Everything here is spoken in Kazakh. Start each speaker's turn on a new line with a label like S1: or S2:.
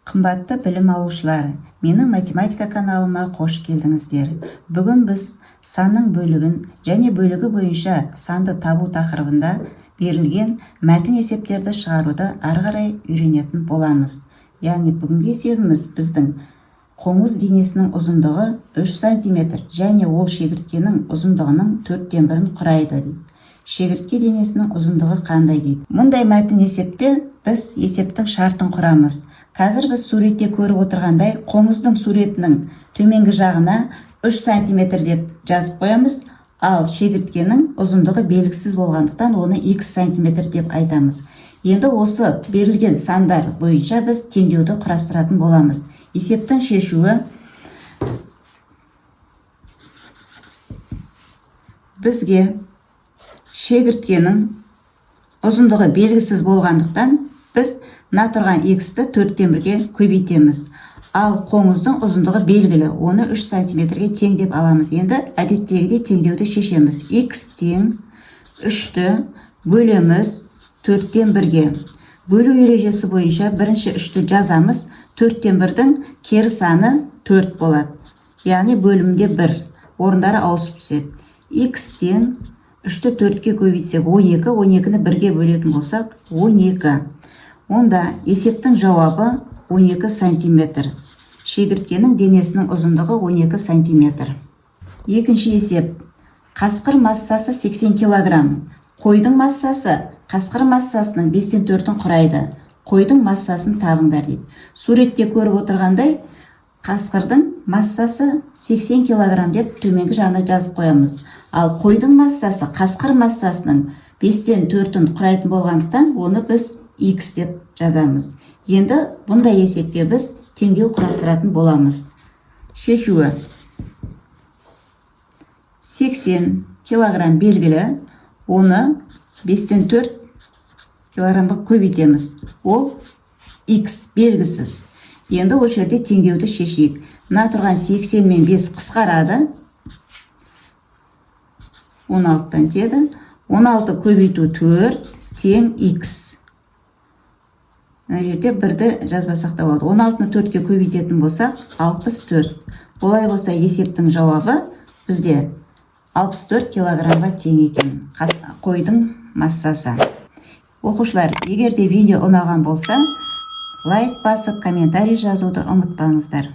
S1: Қымбатты білім алушылар, менің математика каналыма қош келдіңіздер. Бүгін біз санның бөлігін және бөлігі бойынша санды табу тақырыбында берілген мәтін есептерді шығаруды ары қарай үйренетін боламыз. Яғни бүгінгі есебіміз біздің қоңыз денесінің ұзындығы 3 см және ол шегірткенің ұзындығының 4/1 құрайды дейді. Шегіртке денесінің ұзындығы қандай дейді. Мұндай мәтін есепте біз есептің шартын құрамыз. Қазір біз суретте көріп отырғандай қоңыздың суретінің төменгі жағына 3 см деп жазып қоямыз, ал шегірткенің ұзындығы белгісіз болғандықтан оны x см деп айтамыз. Енді осы берілген сандар бойынша біз теңдеуді құрастыратын боламыз. Есептің шешуі бізге шегірткенің ұзындығы белгісіз болғандықтан біз мына тұрған x-ті 4/1 көбейтеміз. Ал қоңыздың ұзындығы белгілі, оны 3 см-ге тең деп аламыз. Енді әдеттегідей теңдеуді шешеміз. X тең 3-ті бөлеміз 4/1-ге. Бөлу ережесі бойынша бірінші 3-ті жазамыз. 4/1-дің кері саны 4 болады. Яғни бөлімге 1. Орындары ауысып түседі. X тең 3-ті 4-ке көбейтсек 12, 12-ні 1-ге бөлетін болсақ 12. Онда есептің жауабы 12 см. Шегірткенің денесінің ұзындығы 12 см. Екінші есеп. Қасқыр массасы 80 кг. Қойдың массасы қасқыр массасының 5/4-ін құрайды. Қойдың массасын табыңдар дейді. Суретте көріп отырғандай, қасқырдың массасы 80 кг деп төменгі жағына жазып қоямыз. Ал қойдың массасы қасқыр массасының 5/4-ін құрайтын болғандықтан, оны біз x деп жазамыз. Енді бұндай есепке біз теңдеу құрастыратын боламыз. Шешуі. 80 кг белгілі, оны 5/4 кг-ға көбейтеміз. Ол x белгісіз. Енді ол жерде теңдеуді шешейік. Мына тұрған 80 мен 5 қысқарады. 16-тан теді. 16 көбейту 4 тең x. Мына жерде 1-ді жазбасақ та болады. 16-ны 4-ке көбейтетін болсақ 64. Олай болса есептің жауабы бізде 64 кг-ға тең екен. Қойдың массасы. Оқушылар, егер де видео ұнаған болса, лайк басып, комментарий жазуды ұмытпаңыздар.